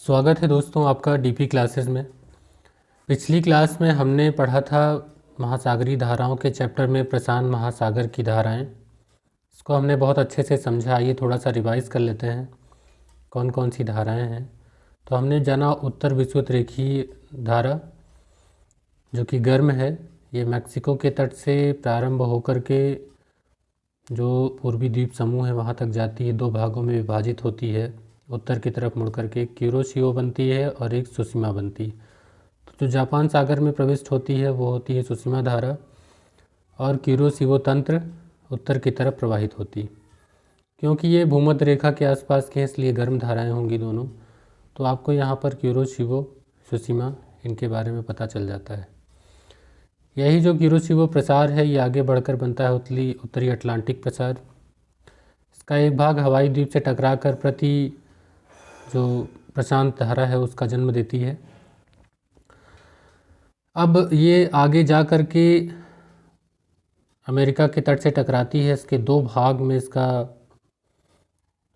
स्वागत है दोस्तों आपका डीपी क्लासेस में। पिछली क्लास में हमने पढ़ा था महासागरीय धाराओं के चैप्टर में प्रशांत महासागर की धाराएं। इसको हमने बहुत अच्छे से समझा। आइए थोड़ा सा रिवाइज़ कर लेते हैं कौन कौन सी धाराएं हैं। तो हमने जाना उत्तर विषुवतरेखीय धारा जो कि गर्म है। ये मैक्सिको के तट से प्रारंभ होकर के जो पूर्वी द्वीप समूह है वहाँ तक जाती है, दो भागों में विभाजित होती है। उत्तर की तरफ मुड़ करके एक क्यूरोशियो बनती है और एक सुसीमा बनती है। तो जो जापान सागर में प्रविष्ट होती है वो होती है सुसीमा धारा, और क्यूरोशियो तंत्र उत्तर की तरफ प्रवाहित होती है। क्योंकि ये भूमध्य रेखा के आसपास के इसलिए गर्म धाराएं होंगी दोनों। तो आपको यहाँ पर क्यूरोशियो, सुसीमा, इनके बारे में पता चल जाता है। यही जो क्यूरोशियो प्रसार है ये आगे बढ़कर बनता है उत्तरी अटलांटिक प्रसार। इसका एक भाग हवाई द्वीप से टकराकर प्रति जो प्रशांत धारा है उसका जन्म देती है। अब ये आगे जा कर के अमेरिका के तट से टकराती है। इसके दो भाग में इसका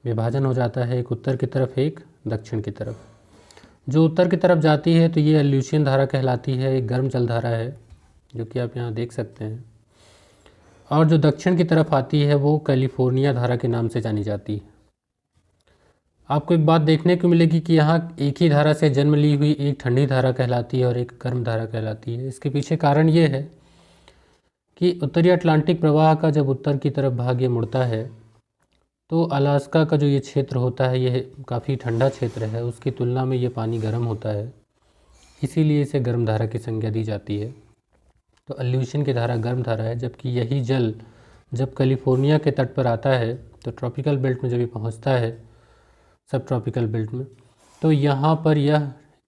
विभाजन हो जाता है, एक उत्तर की तरफ एक दक्षिण की तरफ। जो उत्तर की तरफ जाती है तो ये एल्यूशियन धारा कहलाती है, एक गर्म जल धारा है जो कि आप यहाँ देख सकते हैं। और जो दक्षिण की तरफ आती है वो कैलिफोर्निया धारा के नाम से जानी जाती है। आपको एक बात देखने को मिलेगी कि यहाँ एक ही धारा से जन्म ली हुई एक ठंडी धारा कहलाती है और एक गर्म धारा कहलाती है। इसके पीछे कारण ये है कि उत्तरी अटलांटिक प्रवाह का जब उत्तर की तरफ भाग ये मुड़ता है तो अलास्का का जो ये क्षेत्र होता है ये काफ़ी ठंडा क्षेत्र है, उसकी तुलना में ये पानी गर्म होता है, इसीलिए इसे गर्म धारा की संज्ञा दी जाती है। तो एल्यूशियन की धारा गर्म धारा है, जबकि यही जल जब कैलिफोर्निया के तट पर आता है तो ट्रॉपिकल बेल्ट में जब ये पहुँचता है, सब ट्रॉपिकल बेल्ट में, तो यहाँ पर यह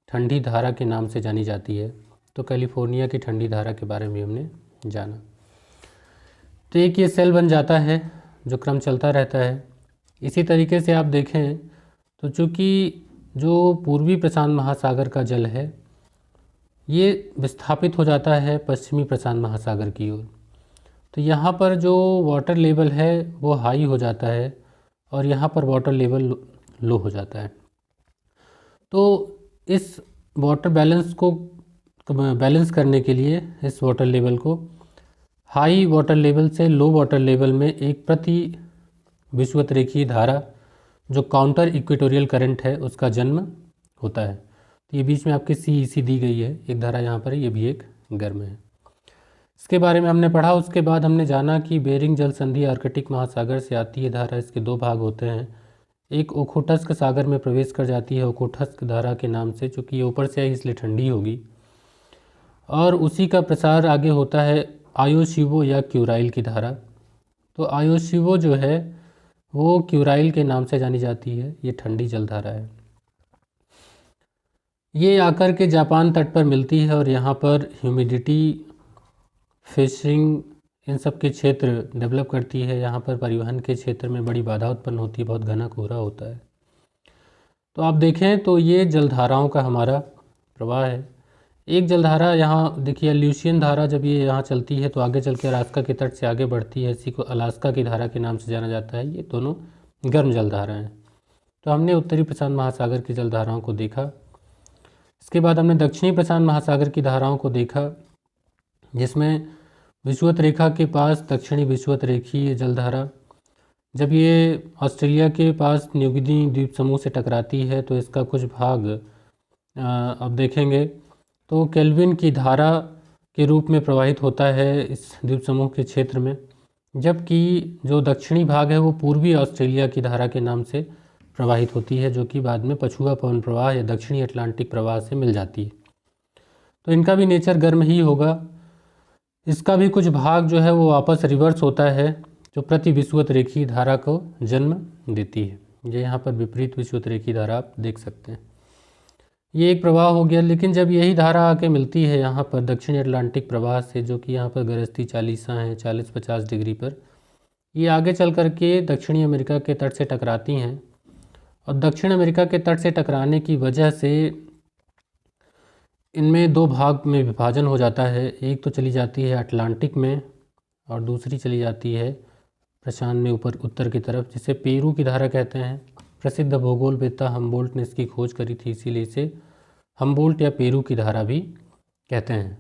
ठंडी धारा के नाम से जानी जाती है। तो कैलिफोर्निया की ठंडी धारा के बारे में हमने जाना। तो एक ये सेल बन जाता है जो क्रम चलता रहता है। इसी तरीके से आप देखें तो चूँकि जो पूर्वी प्रशांत महासागर का जल है ये विस्थापित हो जाता है पश्चिमी प्रशांत महासागर की ओर, तो यहाँ पर जो वाटर लेवल है वो हाई हो जाता है और यहाँ पर वाटर लेवल लो हो जाता है। तो इस वाटर बैलेंस को बैलेंस करने के लिए इस वाटर लेवल को हाई वाटर लेवल से लो वाटर लेवल में एक प्रति विषुवतरेखीय धारा जो काउंटर इक्वेटोरियल करंट है उसका जन्म होता है। तो ये बीच में आपके CEC दी गई है, एक धारा यहाँ पर है, ये भी एक गर्म है। इसके बारे में हमने पढ़ा। उसके बाद हमने जाना कि बेरिंग जल संधि आर्कटिक महासागर से आती है धारा। इसके दो भाग होते हैं, एक ओखोटस्क सागर में प्रवेश कर जाती है ओखोटस्क धारा के नाम से, चूँकि ये ऊपर से आई इसलिए ठंडी होगी, और उसी का प्रसार आगे होता है आयोशिवो या क्यूराइल की धारा। तो आयोशिवो जो है वो क्यूराइल के नाम से जानी जाती है, ये ठंडी जल धारा है। ये आकर के जापान तट पर मिलती है और यहाँ पर ह्यूमिडिटी, फिशिंग, इन सब के क्षेत्र डेवलप करती है। यहाँ पर परिवहन के क्षेत्र में बड़ी बाधा उत्पन्न होती है, बहुत घना कोहरा होता है। तो आप देखें तो ये जलधाराओं का हमारा प्रवाह है। एक जलधारा यहाँ देखिए एल्यूशियन धारा, जब ये यहाँ चलती है तो आगे चल के अलास्का के तट से आगे बढ़ती है, इसी को अलास्का की धारा के नाम से जाना जाता है। ये दोनों गर्म जलधारा हैं। तो हमने उत्तरी प्रशांत महासागर की जलधाराओं को देखा। इसके बाद हमने दक्षिणी प्रशांत महासागर की धाराओं को देखा, जिसमें विषुवत रेखा के पास दक्षिणी विषुवत रेखीय जलधारा जब ये ऑस्ट्रेलिया के पास न्यूगिनी द्वीप समूह से टकराती है तो इसका कुछ भाग अब देखेंगे तो केल्विन की धारा के रूप में प्रवाहित होता है इस द्वीप समूह के क्षेत्र में, जबकि जो दक्षिणी भाग है वो पूर्वी ऑस्ट्रेलिया की धारा के नाम से प्रवाहित होती है, जो कि बाद में पछुआ पवन प्रवाह या दक्षिणी अटलांटिक प्रवाह से मिल जाती है। तो इनका भी नेचर गर्म ही होगा। इसका भी कुछ भाग जो है वो वापस रिवर्स होता है, जो प्रति विषुवत रेखीय धारा को जन्म देती है। ये यहाँ पर विपरीत विषुवत रेखीय धारा आप देख सकते हैं। ये एक प्रवाह हो गया। लेकिन जब यही धारा आके मिलती है यहाँ पर दक्षिणी अटलांटिक प्रवाह से, जो कि यहाँ पर गरजती 40 हैं 40-50 डिग्री पर, ये आगे चल करके दक्षिणी अमेरिका के तट से टकराती हैं। और दक्षिण अमेरिका के तट से टकराने की वजह से इनमें दो भाग में विभाजन हो जाता है। एक तो चली जाती है अटलांटिक में और दूसरी चली जाती है प्रशांत में ऊपर उत्तर की तरफ, जिसे पेरू की धारा कहते हैं। प्रसिद्ध भूगोलवेत्ता हम्बोल्ट ने इसकी खोज करी थी, इसीलिए इसे हम्बोल्ट या पेरू की धारा भी कहते हैं।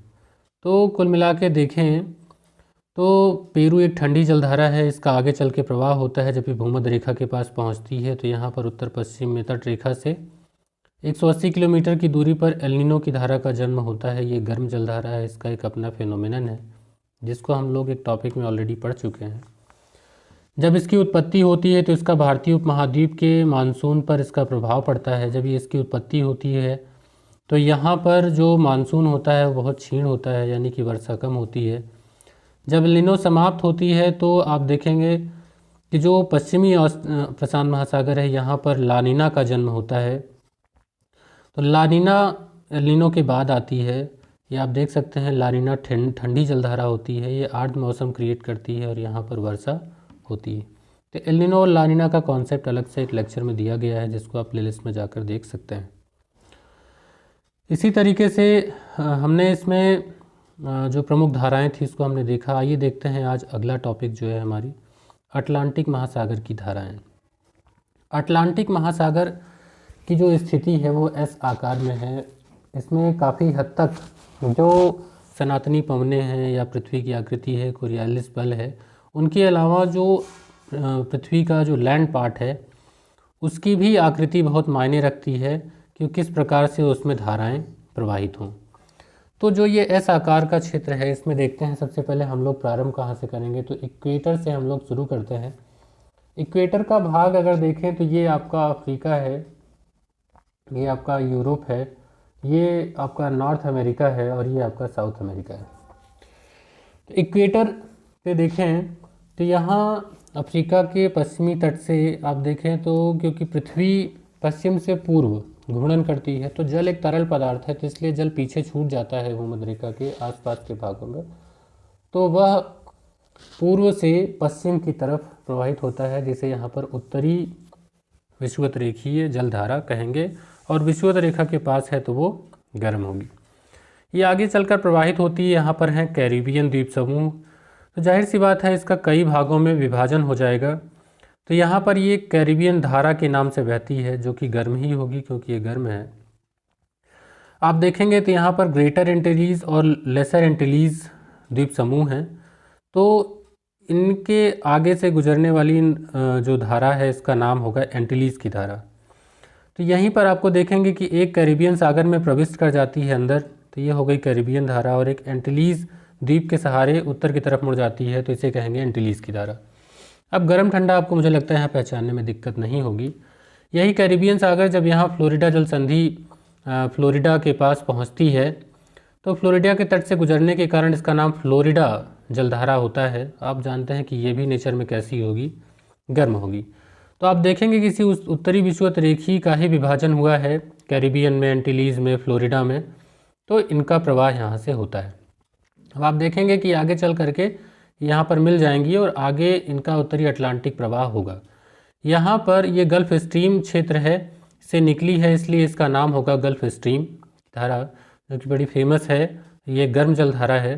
तो कुल मिला के देखें तो पेरू एक ठंडी जलधारा है, इसका आगे चल के प्रवाह होता है जब ये भूमध्य रेखा के पास पहुंचती है तो यहाँ पर उत्तर पश्चिम में तट रेखा से 180 किलोमीटर की दूरी पर एल नीनो की धारा का जन्म होता है। ये गर्म जलधारा है, इसका एक अपना फेनोमेनन है जिसको हम लोग एक टॉपिक में ऑलरेडी पढ़ चुके हैं। जब इसकी उत्पत्ति होती है तो इसका भारतीय उपमहाद्वीप के मानसून पर इसका प्रभाव पड़ता है। जब ये इसकी उत्पत्ति होती है तो यहाँ पर जो मानसून होता है वो बहुत क्षीण होता है, यानी कि वर्षा कम होती है। जब एल नीनो समाप्त होती है तो आप देखेंगे कि जो पश्चिमी प्रशांत महासागर है यहाँ पर ला नीना का जन्म होता है। तो ला नीना एल नीनो के बाद आती है। ये आप देख सकते हैं ला नीना ठंडी जलधारा होती है, ये आर्द्र मौसम क्रिएट करती है और यहाँ पर वर्षा होती है। तो एल नीनो और ला नीना का कॉन्सेप्ट अलग से एक लेक्चर में दिया गया है जिसको आप प्लेलिस्ट में जाकर देख सकते हैं। इसी तरीके से हमने इसमें जो प्रमुख धाराएं थी इसको हमने देखा। आइए देखते हैं आज अगला टॉपिक जो है हमारी अटलांटिक महासागर की धाराएं। अटलांटिक महासागर की जो स्थिति है वो एस आकार में है। इसमें काफ़ी हद तक जो सनातनी पवनें हैं या पृथ्वी की आकृति है, कोरियालिस बल है, उनके अलावा जो पृथ्वी का जो लैंड पार्ट है उसकी भी आकृति बहुत मायने रखती है कि किस प्रकार से उसमें धाराएं प्रवाहित हों। तो जो ये एस आकार का क्षेत्र है इसमें देखते हैं सबसे पहले हम लोग प्रारंभ कहाँ से करेंगे, तो इक्वेटर से हम लोग शुरू करते हैं। इक्वेटर का भाग अगर देखें तो ये आपका अफ्रीका है, ये आपका यूरोप है, ये आपका नॉर्थ अमेरिका है और ये आपका साउथ अमेरिका है। तो इक्वेटर पे देखें तो यहाँ अफ्रीका के पश्चिमी तट से आप देखें तो क्योंकि पृथ्वी पश्चिम से पूर्व घूर्णन करती है तो जल एक तरल पदार्थ है, तो इसलिए जल पीछे छूट जाता है भूमध्य रेखा के आसपास के भागों में, तो वह पूर्व से पश्चिम की तरफ प्रवाहित होता है, जिसे यहाँ पर उत्तरी विषुवत रेखीय जलधारा कहेंगे और विषुवत रेखा के पास है तो वो गर्म होगी। ये आगे चलकर प्रवाहित होती है, यहाँ पर हैं कैरिबियन द्वीप समूह। तो जाहिर सी बात है इसका कई भागों में विभाजन हो जाएगा। तो यहाँ पर ये कैरिबियन धारा के नाम से बहती है जो कि गर्म ही होगी क्योंकि ये गर्म है। आप देखेंगे तो यहाँ पर ग्रेटर एंटिलीज़ और लेसर एंटिलीज़ द्वीप समूह हैं। तो इनके आगे से गुजरने वाली जो धारा है इसका नाम होगा एंटिलीज़ की धारा। तो यहीं पर आपको देखेंगे कि एक कैरिबियन सागर में प्रविष्ट कर जाती है अंदर, तो ये हो गई कैरिबियन धारा, और एक एंटिलीज़ द्वीप के सहारे उत्तर की तरफ मुड़ जाती है, तो इसे कहेंगे एंटिलीज़ की धारा। अब गर्म ठंडा आपको मुझे लगता है यहाँ पहचानने में दिक्कत नहीं होगी। यही कैरिबियन सागर जब यहाँ फ्लोरिडा जल संधि फ्लोरिडा के पास पहुँचती है तो फ्लोरिडा के तट से गुजरने के कारण इसका नाम फ्लोरिडा जलधारा होता है। आप जानते हैं कि ये भी नेचर में कैसी होगी, गर्म होगी। तो आप देखेंगे किसी उत्तरी विषुवत रेखी का ही विभाजन हुआ है कैरिबियन में, एंटिलीज़ में, फ्लोरिडा में, तो इनका प्रवाह यहाँ से होता है। अब आप देखेंगे कि आगे चल करके यहाँ पर मिल जाएंगी और आगे इनका उत्तरी अटलांटिक प्रवाह होगा। यहाँ पर ये गल्फ स्ट्रीम क्षेत्र है, से निकली है, इसलिए इसका नाम होगा गल्फ स्ट्रीम धारा, जो कि बड़ी फेमस है। ये गर्म जल धारा है।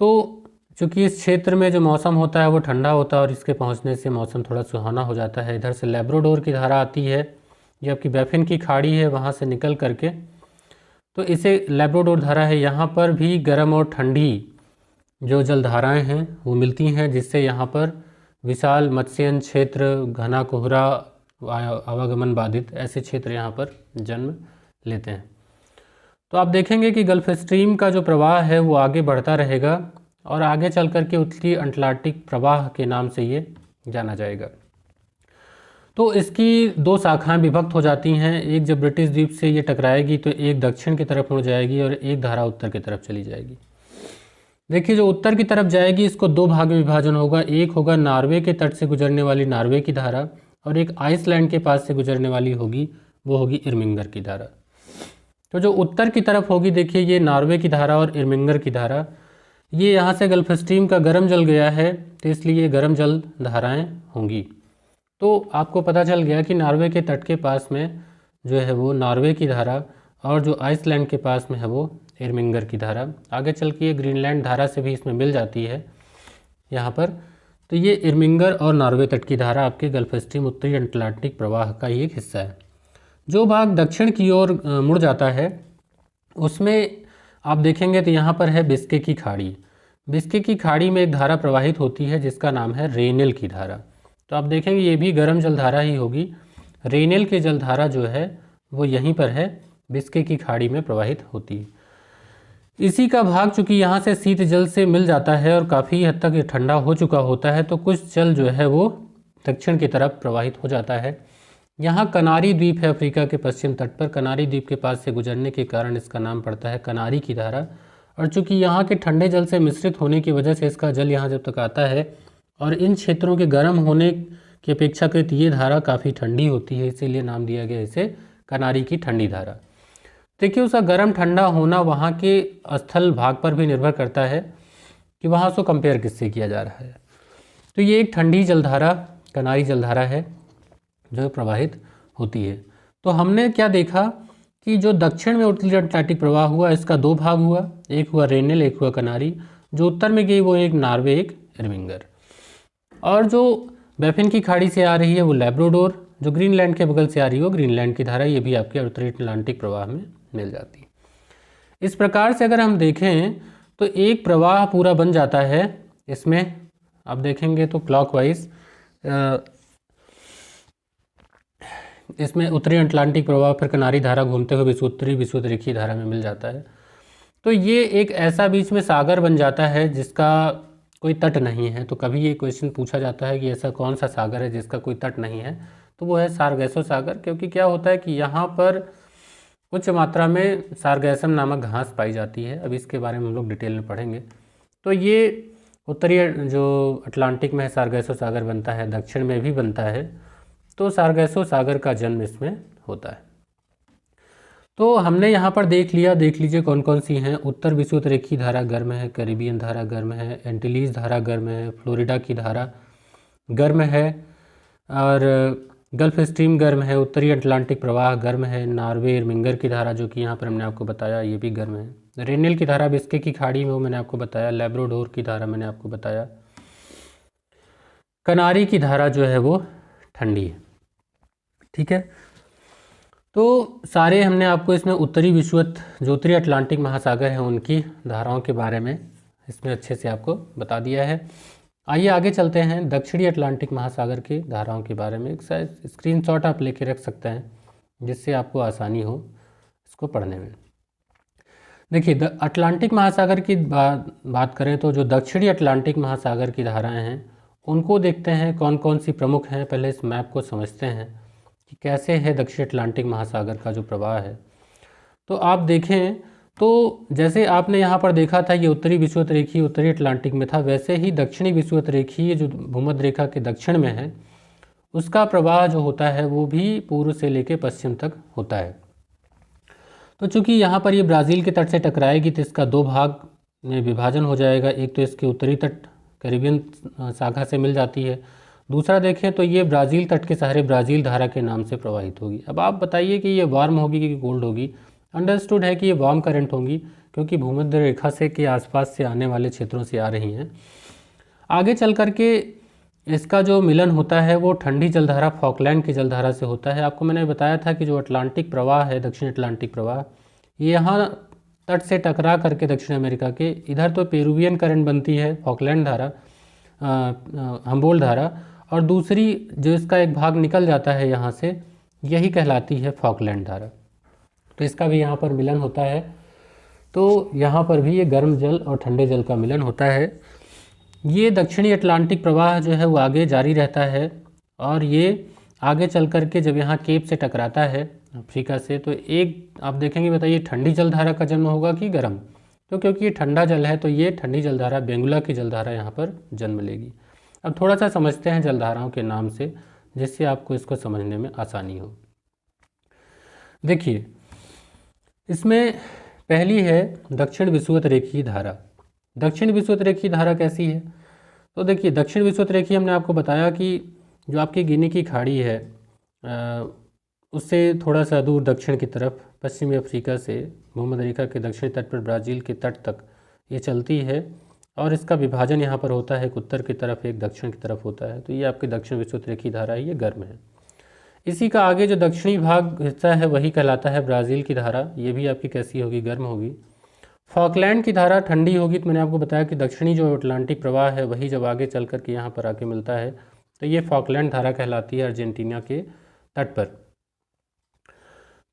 तो चूँकि इस क्षेत्र में जो मौसम होता है वो ठंडा होता है और इसके पहुँचने से मौसम थोड़ा सुहाना हो जाता है। इधर से लैब्राडोर की धारा आती है, ये आपकी बैफिन की खाड़ी है, वहाँ से निकल करके तो इसे लैब्राडोर धारा है। यहाँ पर भी गर्म और ठंडी जो जलधाराएं हैं वो मिलती हैं, जिससे यहाँ पर विशाल मत्स्यन क्षेत्र, घना कोहरा, आवागमन बाधित ऐसे क्षेत्र यहाँ पर जन्म लेते हैं। तो आप देखेंगे कि गल्फ स्ट्रीम का जो प्रवाह है वो आगे बढ़ता रहेगा और आगे चल कर के उत्तरी अटलांटिक प्रवाह के नाम से ये जाना जाएगा। तो इसकी दो शाखाएं विभक्त हो जाती हैं। एक जब ब्रिटिश द्वीप से ये टकराएगी तो एक दक्षिण की तरफ मुड़ जाएगी और एक धारा उत्तर की तरफ चली जाएगी। देखिए जो उत्तर की तरफ जाएगी इसको दो भाग में विभाजन होगा। एक होगा नॉर्वे के तट से गुजरने वाली नॉर्वे की धारा और एक आइसलैंड के पास से गुजरने वाली होगी, वो होगी इर्मिंगर की धारा। तो जो उत्तर की तरफ होगी, देखिए ये नॉर्वे की धारा और इर्मिंगर की धारा, ये यहाँ से गल्फ स्ट्रीम का गर्म जल गया है तो इसलिए गर्म जल धाराएँ होंगी। तो आपको पता चल गया कि नॉर्वे के तट के पास में जो है वो नॉर्वे की धारा और जो आइसलैंड के पास में है वो इर्मिंगर की धारा। आगे चल के ये ग्रीनलैंड धारा से भी इसमें मिल जाती है यहाँ पर। तो ये इर्मिंगर और नॉर्वे तट की धारा आपके गल्फ स्ट्रीम उत्तरी अटलांटिक प्रवाह का ही एक हिस्सा है। जो भाग दक्षिण की ओर मुड़ जाता है उसमें आप देखेंगे तो यहाँ पर है बिस्के की खाड़ी। बिस्के की खाड़ी में एक धारा प्रवाहित होती है जिसका नाम है रेनेल की धारा। तो आप देखेंगे ये भी गर्म जलधारा ही होगी। रेनेल की जलधारा जो है वो यहीं पर है, बिस्के की खाड़ी में प्रवाहित होती है। इसी का भाग चूँकि यहाँ से शीत जल से मिल जाता है और काफ़ी हद तक ये ठंडा हो चुका होता है, तो कुछ जल जो है वो दक्षिण की तरफ प्रवाहित हो जाता है। यहाँ कनारी द्वीप है अफ्रीका के पश्चिम तट पर। कनारी द्वीप के पास से गुजरने के कारण इसका नाम पड़ता है कनारी की धारा। और चूँकि यहाँ के ठंडे जल से मिश्रित होने की वजह से इसका जल यहाँ जब तक आता है और इन क्षेत्रों के गर्म होने की अपेक्षाकृत ये धारा काफ़ी ठंडी होती है, इसीलिए नाम दिया गया इसे कनारी की ठंडी धारा। देखिए उसका गर्म ठंडा होना वहाँ के स्थल भाग पर भी निर्भर करता है कि वहाँ उसको कंपेयर किससे किया जा रहा है। तो ये एक ठंडी जलधारा कनारी जलधारा है जो प्रवाहित होती है। तो हमने क्या देखा कि जो दक्षिण में उत्तरी अटलांटिक प्रवाह हुआ इसका दो भाग हुआ, एक हुआ रेनेल एक हुआ कनारी। जो उत्तर में गई वो एक नॉर्वे एक इर्मिंगर। और जो बैफिन की खाड़ी से आ रही है वो लैब्राडोर, जो ग्रीनलैंड के बगल से आ रही है वो ग्रीनलैंड की धारा, ये भी आपके उत्तरी अटलांटिक प्रवाह में मिल जाती है। इस प्रकार से अगर हम देखें तो एक प्रवाह पूरा बन जाता है। इसमें आप देखेंगे तो क्लॉकवाइज इसमें उत्तरी अटलांटिक प्रवाह फिर कनारी धारा घूमते हुए विषुवत-रेखीय धारा में मिल जाता है। तो ये एक ऐसा बीच में सागर बन जाता है जिसका कोई तट नहीं है। तो कभी ये क्वेश्चन पूछा जाता है कि ऐसा कौन सा सागर है जिसका कोई तट नहीं है, तो वो है सारगैसो सागर। क्योंकि क्या होता है कि यहाँ पर उच्च मात्रा में सारगैसम नामक घास पाई जाती है। अब इसके बारे में हम लोग डिटेल में पढ़ेंगे। तो ये उत्तरी जो अटलांटिक में है सारगैसो सागर बनता है, दक्षिण में भी बनता है। तो सारगैसो सागर का जन्म इसमें होता है। तो हमने यहाँ पर देख लीजिए कौन कौन सी हैं। उत्तर विषुवत-रेखीय धारा गर्म है, कैरिबियन धारा गर्म है, एंटीलीज धारा गर्म है, फ्लोरिडा की धारा गर्म है, और गल्फ स्ट्रीम गर्म है, उत्तरी अटलांटिक प्रवाह गर्म है, नॉर्वे इर्मिंगर की धारा जो कि यहाँ पर हमने आपको बताया ये भी गर्म है, रेनेल की धारा बिस्के की खाड़ी में वो मैंने आपको बताया, लैब्राडोर की धारा मैंने आपको बताया, कनारी की धारा जो है वो ठंडी है। ठीक है, तो सारे हमने आपको इसमें उत्तरी विषुवत जो उत्तरी अटलांटिक महासागर हैं उनकी धाराओं के बारे में इसमें अच्छे से आपको बता दिया है। आइए आगे चलते हैं दक्षिणी अटलांटिक महासागर की धाराओं के बारे में। एक स्क्रीनशॉट आप लेके रख सकते हैं जिससे आपको आसानी हो इसको पढ़ने में। देखिए अटलांटिक महासागर की बात करें तो जो दक्षिणी अटलांटिक महासागर की धाराएं हैं उनको देखते हैं कौन कौन सी प्रमुख हैं। पहले इस मैप को समझते हैं कि कैसे है दक्षिण अटलांटिक महासागर का जो प्रवाह है। तो आप देखें तो जैसे आपने यहाँ पर देखा था ये उत्तरी विषुवत-रेखीय उत्तरी अटलांटिक में था, वैसे ही दक्षिणी विषुवत-रेखीय जो भूमध्य रेखा के दक्षिण में है उसका प्रवाह जो होता है वो भी पूर्व से लेकर पश्चिम तक होता है। तो चूँकि यहाँ पर ये ब्राज़ील के तट से टकराएगी तो इसका दो भाग में विभाजन हो जाएगा। एक तो इसके उत्तरी तट कैरिबियन शाखा से मिल जाती है, दूसरा देखें तो ये ब्राज़ील तट के सहारे ब्राज़ील धारा के नाम से प्रवाहित होगी। अब आप बताइए कि ये वार्म होगी कि कोल्ड होगी। अंडरस्टूड है कि ये वार्म करंट होंगी क्योंकि भूमध्य रेखा से के आसपास से आने वाले क्षेत्रों से आ रही हैं। आगे चल कर के इसका जो मिलन होता है वो ठंडी जलधारा फॉकलैंड की जलधारा से होता है। आपको मैंने बताया था कि जो अटलांटिक प्रवाह है दक्षिण अटलांटिक प्रवाह ये यहाँ तट से टकरा करके दक्षिण अमेरिका के इधर तो पेरुवियन करंट बनती है फॉकलैंड धारा हम्बोल्ट धारा, और दूसरी जो इसका एक भाग निकल जाता है यहाँ से यही कहलाती है फॉकलैंड धारा। तो इसका भी यहाँ पर मिलन होता है। तो यहाँ पर भी ये गर्म जल और ठंडे जल का मिलन होता है। ये दक्षिणी अटलांटिक प्रवाह जो है वो आगे जारी रहता है और ये आगे चल कर के जब यहाँ केप से टकराता है अफ्रीका से तो एक आप देखेंगे बताइए ठंडी जलधारा का जन्म होगा कि गर्म। तो क्योंकि ये ठंडा जल है तो ये ठंडी जलधारा बेंगुला की जलधारा यहाँ पर जन्म लेगी। अब थोड़ा सा समझते हैं जलधाराओं के नाम से जिससे आपको इसको समझने में आसानी हो। देखिए इसमें पहली है दक्षिण विषुवत-रेखीय धारा। दक्षिण विषुवत-रेखीय धारा कैसी है? तो देखिए दक्षिण विषुवत-रेखीय हमने आपको बताया कि जो आपकी गिनी की खाड़ी है उससे थोड़ा सा दूर दक्षिण की तरफ पश्चिमी अफ्रीका से भूमध्य रेखा के दक्षिणी तट पर ब्राज़ील के तट तक ये चलती है और इसका विभाजन यहाँ पर होता है, एक उत्तर की तरफ एक दक्षिण की तरफ होता है। तो ये आपकी दक्षिण विषुवत-रेखीय धारा है, ये गर्म है। इसी का आगे जो दक्षिणी भाग हिस्सा है वही कहलाता है ब्राज़ील की धारा। ये भी आपकी कैसी होगी, गर्म होगी। फॉकलैंड की धारा ठंडी होगी। तो मैंने आपको बताया कि दक्षिणी जो अटलांटिक प्रवाह है वही जब आगे चल कर के यहाँ पर आके मिलता है तो ये फॉकलैंड धारा कहलाती है अर्जेंटीना के तट पर।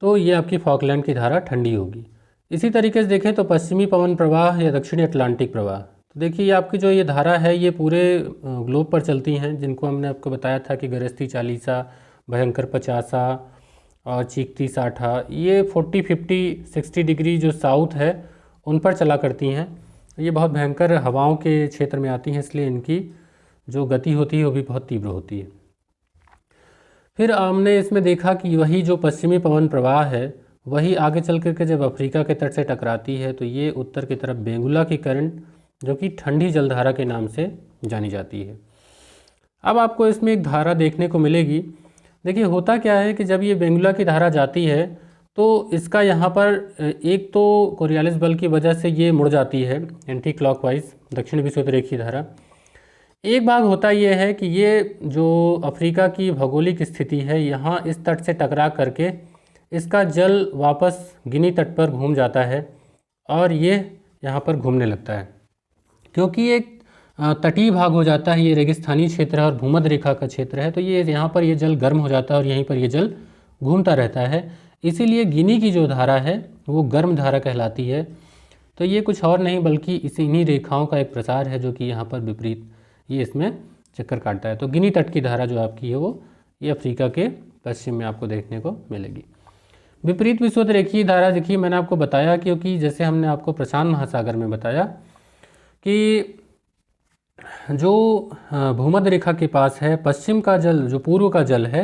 तो ये आपकी फॉकलैंड की धारा ठंडी होगी। इसी तरीके से देखें तो पश्चिमी पवन प्रवाह या दक्षिणी अटलांटिक प्रवाह, तो देखिए ये आपकी जो ये धारा है ये पूरे ग्लोब पर चलती हैं, जिनको हमने आपको बताया था कि गरजती 40, भयंकर 50 और चीखती 60, ये 40, 50, 60 डिग्री जो साउथ है उन पर चला करती हैं। ये बहुत भयंकर हवाओं के क्षेत्र में आती हैं, इसलिए इनकी जो गति होती है वो भी बहुत तीव्र होती है। फिर हमने इसमें देखा कि वही जो पश्चिमी पवन प्रवाह है वही आगे चल करके जब अफ्रीका के तट से टकराती है तो ये उत्तर की तरफ बेंगुला की करंट, जो कि ठंडी जलधारा के नाम से जानी जाती है। अब आपको इसमें एक धारा देखने को मिलेगी। देखिए होता क्या है कि जब ये बेंगुला की धारा जाती है तो इसका यहाँ पर एक तो कोरियालिस बल की वजह से ये मुड़ जाती है एंटी क्लॉकवाइज, दक्षिण विषुवत-रेखीय धारा। एक भाग होता ये है कि ये जो अफ्रीका की भौगोलिक स्थिति है यहाँ इस तट से टकरा करके इसका जल वापस गिनी तट पर घूम जाता है और ये यहाँ पर घूमने लगता है, क्योंकि एक तटीय भाग हो जाता है, ये रेगिस्तानी क्षेत्र है और भूमध्य रेखा का क्षेत्र है। तो ये यहाँ पर ये जल गर्म हो जाता है और यहीं पर ये जल घूमता रहता है, इसीलिए गिनी की जो धारा है वो गर्म धारा कहलाती है। तो ये कुछ और नहीं बल्कि इन्हीं रेखाओं का एक प्रसार है जो कि यहाँ पर विपरीत ये इसमें चक्कर काटता है। तो गिनी तट की धारा जो आपकी है वो ये अफ्रीका के पश्चिम में आपको देखने को मिलेगी। विपरीत विषुवत-रेखीय धारा देखिए मैंने आपको बताया, क्योंकि जैसे हमने आपको प्रशांत महासागर में बताया कि जो भूमध्य रेखा के पास है पश्चिम का जल, जो पूर्व का जल है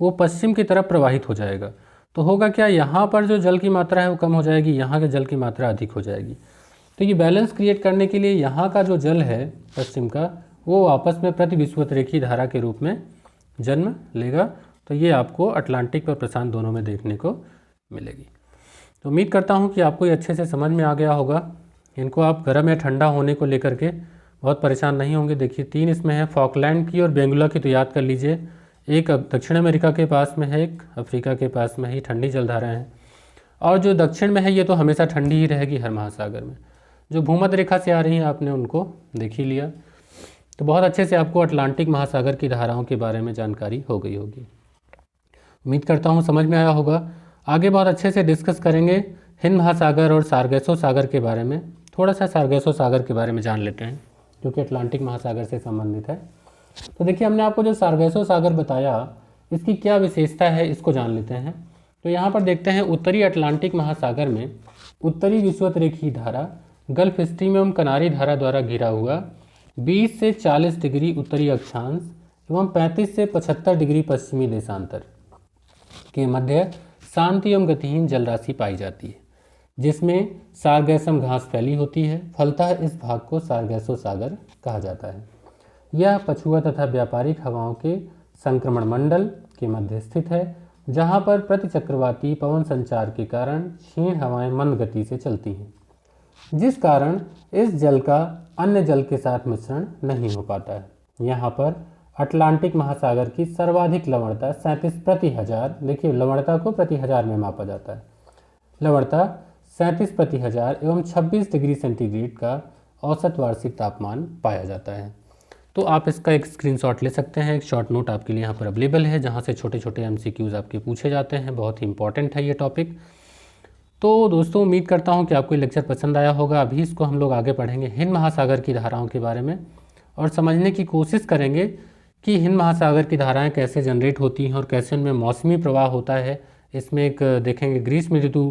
वो पश्चिम की तरफ प्रवाहित हो जाएगा। तो होगा क्या, यहाँ पर जो जल की मात्रा है वो कम हो जाएगी, यहाँ के जल की मात्रा अधिक हो जाएगी। तो ये बैलेंस क्रिएट करने के लिए यहाँ का जो जल है पश्चिम का वो आपस में प्रति विषुवत-रेखीय धारा के रूप में जन्म लेगा। तो ये आपको अटलांटिक और प्रशांत दोनों में देखने को मिलेगी। तो उम्मीद करता हूँ कि आपको ये अच्छे से समझ में आ गया होगा। इनको आप गर्म या ठंडा होने को लेकर के बहुत परेशान नहीं होंगे। देखिए 3 इसमें है, फॉकलैंड की और बेंगुला की तो याद कर लीजिए। एक दक्षिण अमेरिका के पास में है, एक अफ्रीका के पास में ही ठंडी जलधारा है, और जो दक्षिण में है ये तो हमेशा ठंडी ही रहेगी हर महासागर में। जो भूमध्य रेखा से आ रही हैं आपने उनको देख ही लिया। तो बहुत अच्छे से आपको अटलांटिक महासागर की धाराओं के बारे में जानकारी हो गई होगी। उम्मीद करता हूँ समझ में आया होगा। आगे बहुत अच्छे से डिस्कस करेंगे हिंद महासागर और सार्गेसो सागर के बारे में। थोड़ा सा सार्गेसो सागर के बारे में जान लेते हैं जो कि अटलांटिक महासागर से संबंधित है। तो देखिए हमने आपको जो सार्गेसो सागर बताया इसकी क्या विशेषता है इसको जान लेते हैं। तो यहाँ पर देखते हैं उत्तरी अटलांटिक महासागर में उत्तरी विषुवत-रेखीय धारा गल्फ स्ट्रीम एवं कनारी धारा द्वारा घिरा हुआ 20 से 40 डिग्री उत्तरी अक्षांश एवं 35 से 75 डिग्री पश्चिमी देशांतर के मध्य शांति एवं गतिहीन जलराशि पाई जाती है, जिसमें सारगैसम घास फैली होती है। फलतः इस भाग को सार्गेसो सागर कहा जाता है। यह पछुआ तथा व्यापारिक हवाओं के संक्रमण मंडल के मध्य स्थित है, जहां पर प्रतिचक्रवाती पवन संचार के कारण क्षीण हवाएं मंद गति से चलती हैं, जिस कारण इस जल का अन्य जल के साथ मिश्रण नहीं हो पाता है। यहाँ पर अटलांटिक महासागर की सर्वाधिक लवणता 37 प्रति हजार, देखिए लवणता को प्रति हजार में मापा जाता है, लवणता 37 प्रति हजार एवं 26 डिग्री सेंटीग्रेड का औसत वार्षिक तापमान पाया जाता है। तो आप इसका एक स्क्रीनशॉट ले सकते हैं। एक शॉर्ट नोट आपके लिए यहाँ पर अवेलेबल है जहाँ से छोटे छोटे एमसीक्यूज़ आपके पूछे जाते हैं। बहुत ही इंपॉर्टेंट है ये टॉपिक। तो दोस्तों उम्मीद करता हूँ कि आपको ये लेक्चर पसंद आया होगा। अभी इसको हम लोग आगे पढ़ेंगे हिंद महासागर की धाराओं के बारे में और समझने की कोशिश करेंगे कि हिंद महासागर की धाराएँ कैसे जनरेट होती हैं और कैसे उनमें मौसमी प्रवाह होता है। इसमें एक देखेंगे ग्रीष्म ऋतु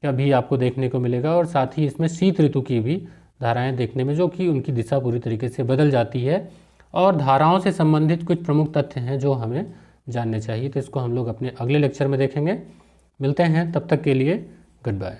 का भी आपको देखने को मिलेगा और साथ ही इसमें शीत ऋतु की भी धाराएं देखने में, जो कि उनकी दिशा पूरी तरीके से बदल जाती है और धाराओं से संबंधित कुछ प्रमुख तथ्य हैं जो हमें जानने चाहिए। तो इसको हम लोग अपने अगले लेक्चर में देखेंगे। मिलते हैं, तब तक के लिए गुड बाय।